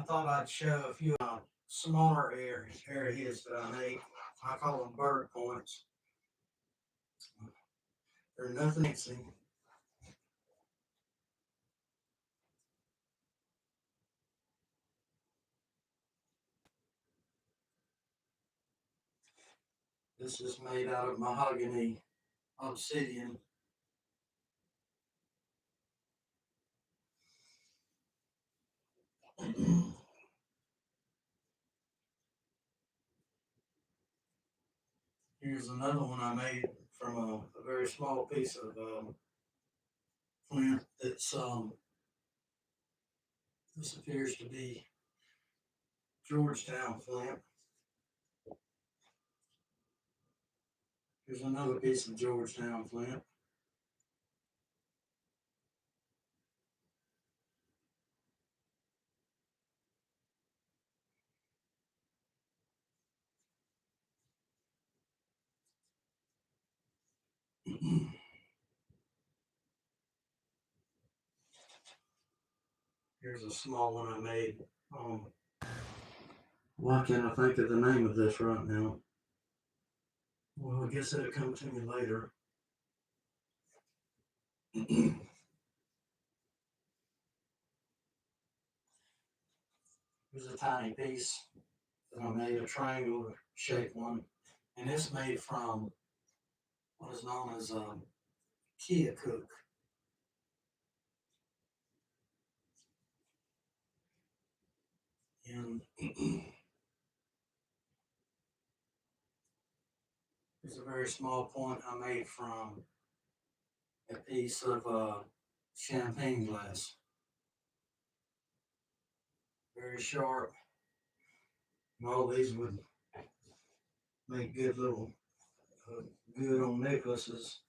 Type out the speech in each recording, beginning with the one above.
thought I'd show a few smaller areas that I make. I call them bird points. They're nothing fancy. This is made out of mahogany obsidian. Here's another one I made from a very small piece of flint. This appears to be Georgetown flint. Here's another piece of Georgetown flint. Here's a small one I made. Um, why can't I think of the name of this right now? Well, I guess it'll come to me later. Here's a tiny piece that I made, a triangular shaped one, and it's made from what is known as Keokuk. And it's a very small point I made from a piece of champagne glass. Very sharp. And all these would make good little uh, good on necklaces.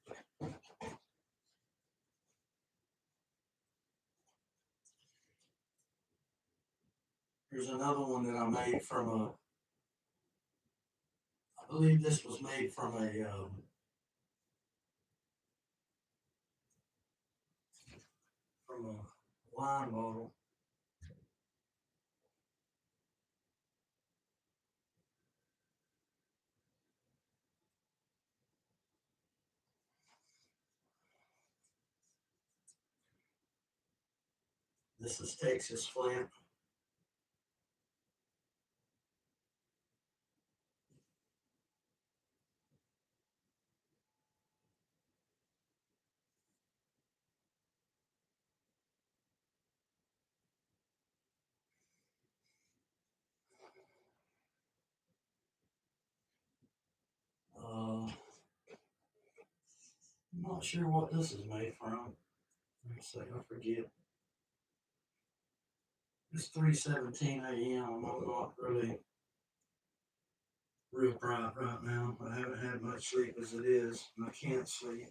Here's another one that I made from I believe this was made from a wine bottle. This is Texas flint. I'm not sure what this is made from. Let's see, I forget. It's 3:17 a.m. I'm not really real bright right now. I haven't had much sleep as it is, and I can't sleep.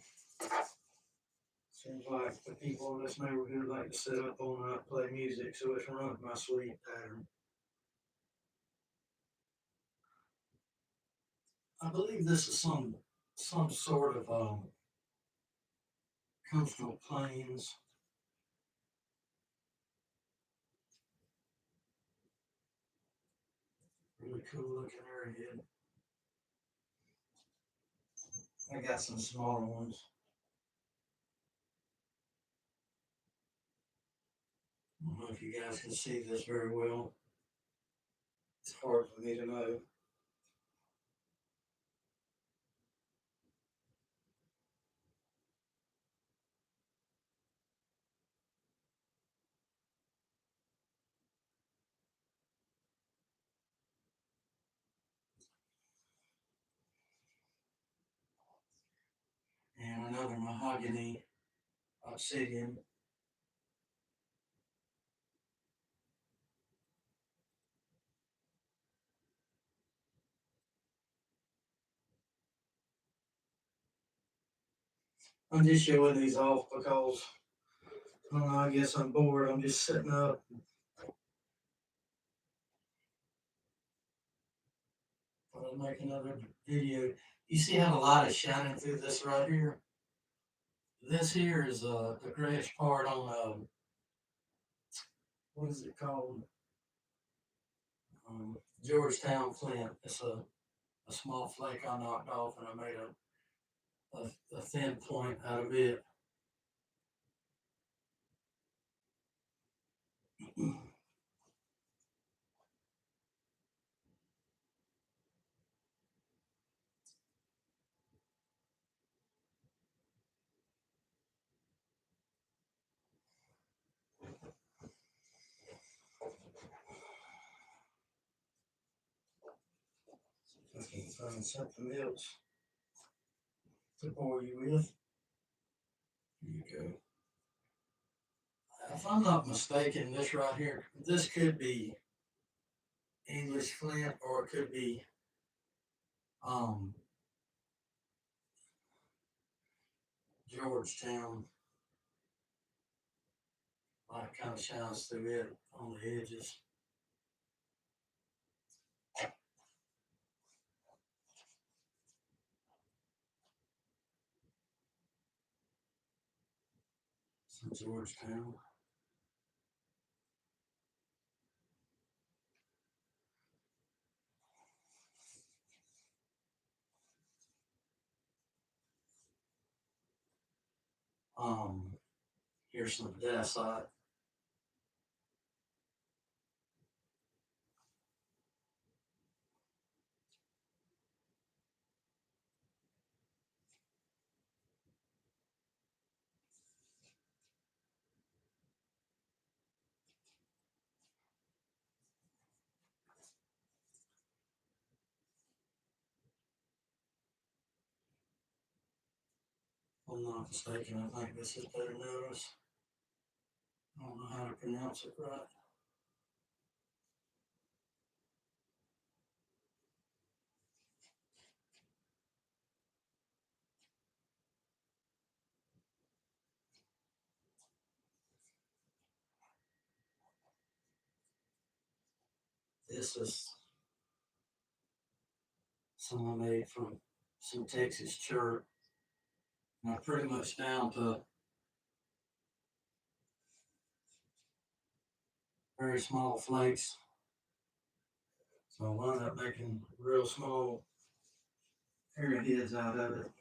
Seems like the people in this neighborhood like to sit up all night, play music, so it's ruined my sleep pattern. I believe this is some sort of coastal plains. Really cool looking area. I got some smaller ones. I don't know if you guys can see this very well. It's hard for me to know. And another mahogany obsidian. I'm just showing these off because I don't know, I guess I'm bored. I'm just sitting up. I'll make another video. You see how the light is shining through this right here? This here is the grayish part on what is it called? Georgetown flint. It's a small flake I knocked off, and I made a thin point out of it. I can find something else to bore you with. Here you go. If I'm not mistaken, this right here, this could be English flint, or it could be um, Georgetown. Light kind of shines through it on the edges. Some Georgetown. Um, Here's some dacite. If I'm not mistaken, I think this is better notice. I don't know how to pronounce it right. This is some I made from some Texas chert. And I pretty much down to very small flakes. So I wound up making real small arrowheads out of it.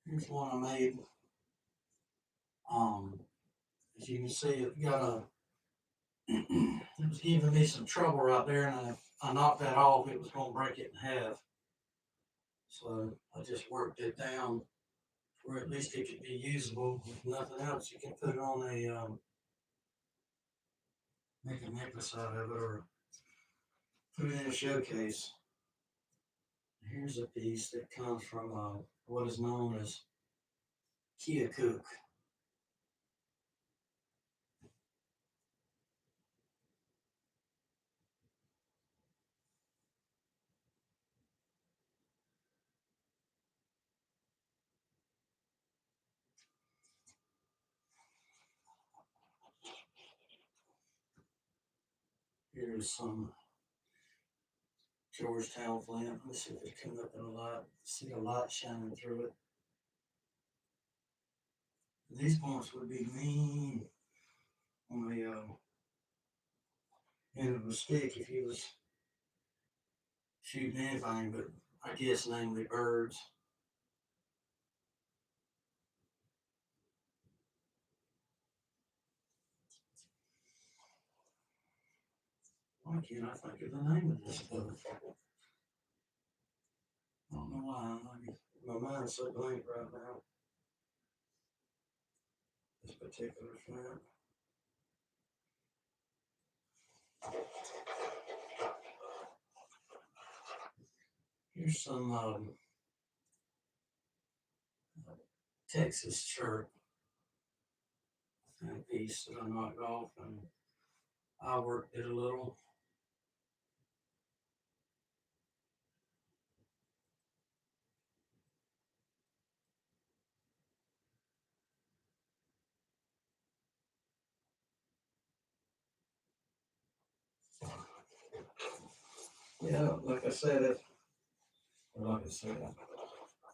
Here's one I made. Um, as you can see, it got a. It was giving me some trouble right there, and I knocked that off. It was going to break it in half. So I just worked it down where at least it could be usable. If nothing else, you can put it on make a necklace out of it, or put it in a showcase. Here's a piece that comes from what is known as Keokuk. Here's some Georgetown flint. Let's see if it comes up in a light. See a light shining through it. These points would be mean on the end of a stick if you was shooting anything, but I guess namely birds. Why can't I think of the name of this stuff? I don't know why. My mind's so blank right now. This particular flint. Here's some Texas chert piece that I knocked off, and I worked it a little. Yeah, like I said, like I said,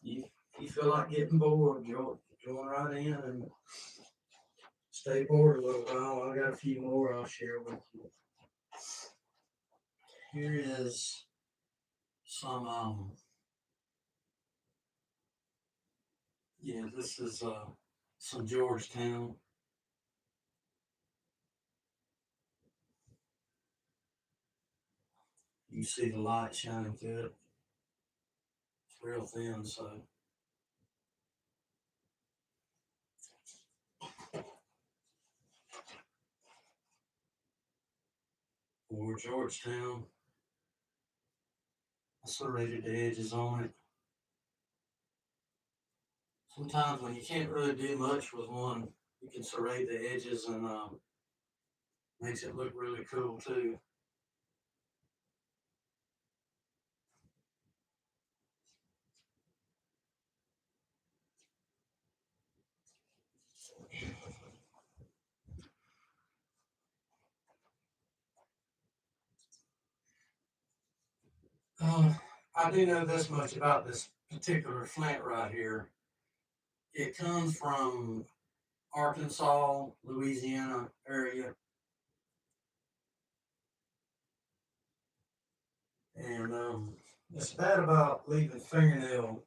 you, you feel like getting bored, join right in and stay bored a little while. I got a few more I'll share with you. Here is some, yeah, this is some Georgetown. You see the light shining through it. It's real thin, so for Georgetown, I serrated the edges on it. Sometimes when you can't really do much with one, you can serrate the edges and makes it look really cool too. Uh, I do know this much about this particular flint right here. It comes from Arkansas, Louisiana area, and it's bad about leaving fingernail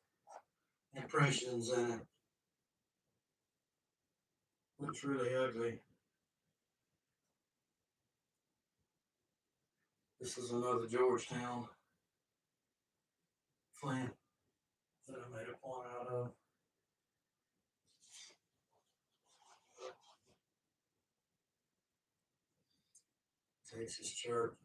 impressions in it. Looks really ugly. This is another Georgetown flint that I made a point out of. Texas chert.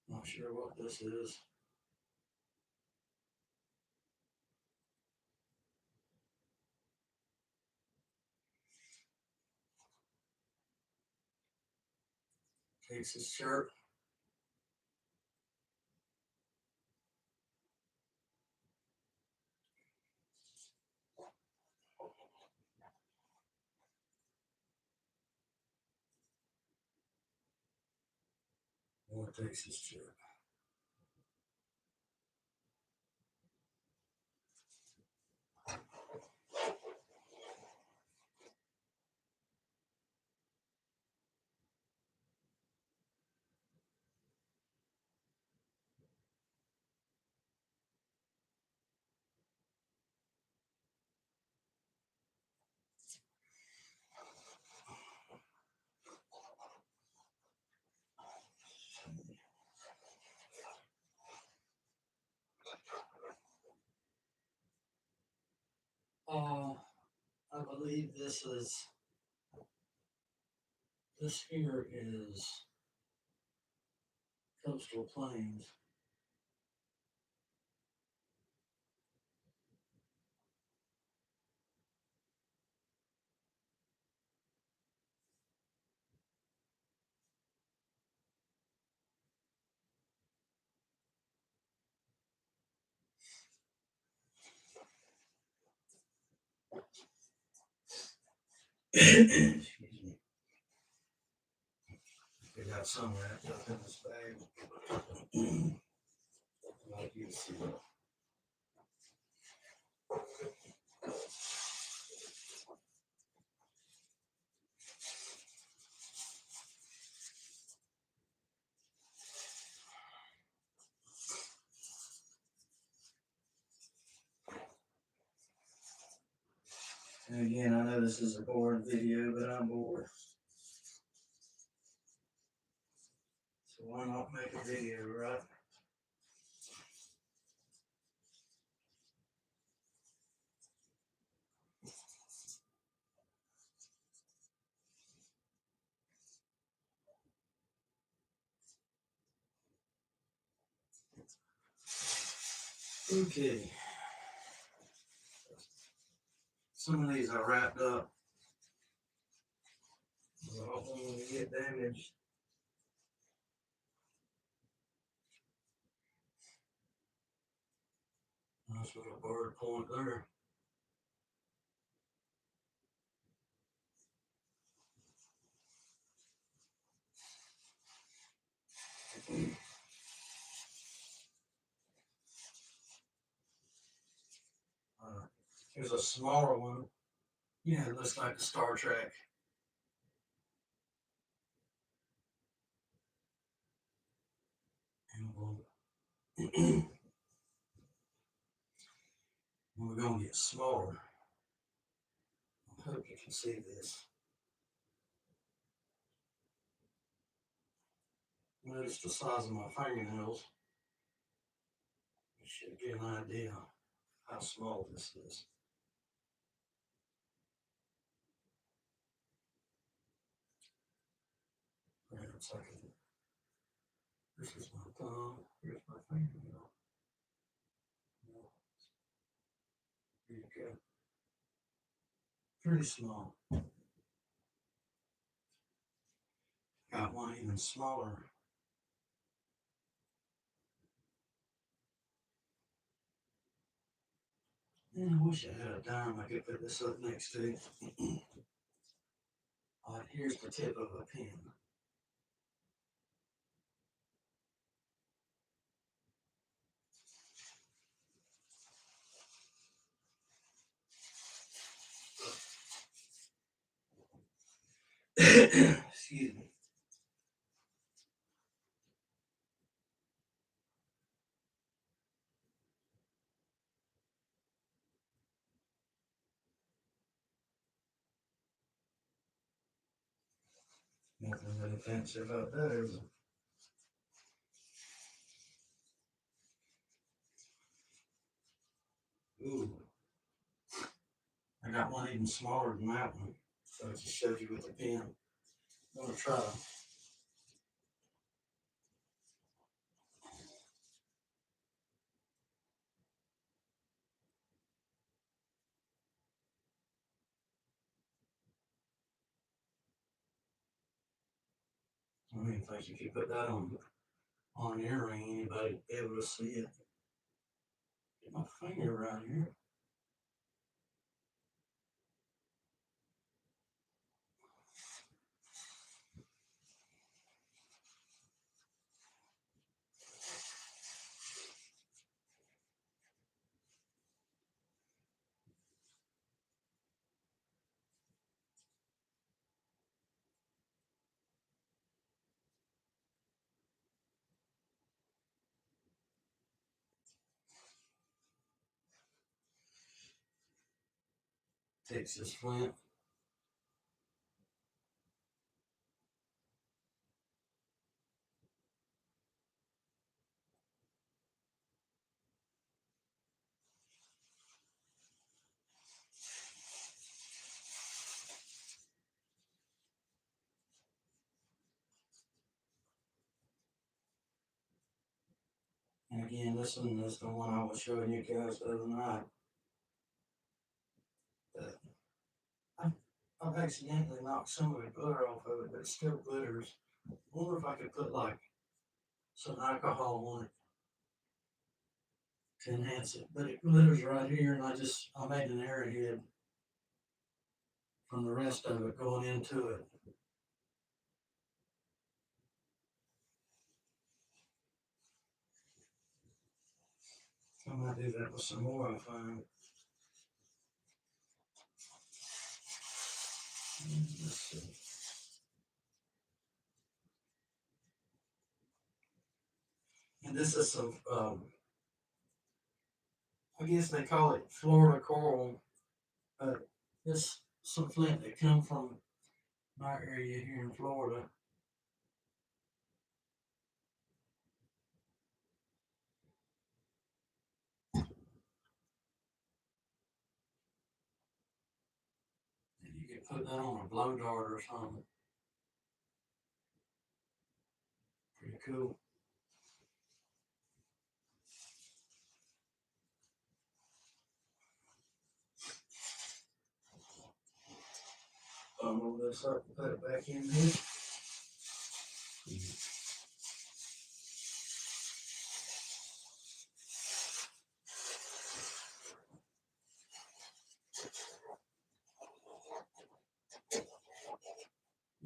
Not sure what this is. Texas chert. More Texas chert. Uh, I believe this here is Coastal Plains. Excuse me. We got some wrapped up in this bag. Like you see. And again, I know this is a boring video, but I'm bored. So why not make a video, right? Okay. Some of these are wrapped up. I don't want them to get damaged. That's what a bird point there. Here's a smaller one. Yeah, it looks like a Star Trek emblem. We're going to get smaller. I hope you can see this. Notice the size of my fingernails. It should give an idea how small this is. Perhaps I can. This is my thumb. Here's my fingernail. Here you go. Pretty small. Got one even smaller. Yeah, I wish I had a dime I could put this up next to. Alright, here's the tip of a pen. Excuse me. Nothing really fancy about that, is it? Ooh. I got one even smaller than that one. So I just showed you with the pen. I'm gonna try to. I don't even think if you put that on an earring, anybody would be able to see it. Get my finger right here. Texas flint. And again, this one is the one I was showing you guys the other night. But I've accidentally knocked some of the glitter off of it, but it still glitters. I wonder if I could put like some alcohol on it to enhance it. But it glitters right here, and I made an arrowhead from the rest of it going into it. I might do that with some more, I find. Let's see. And this is some, I guess they call it Florida coral, but it's some flint that come from my area here in Florida. And you can put that on a blow dart or something. Pretty cool. Bundle this up and put it back in here.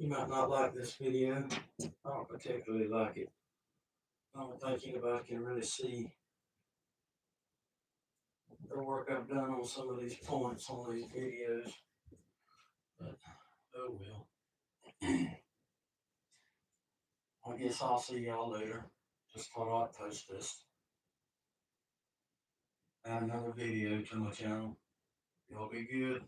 You might not like this video. I don't particularly like it. I don't think anybody can really see the work I've done on some of these points on these videos. But, oh well. I guess I'll see y'all later. Just thought I'd post this. Add another video to my channel. Y'all be good.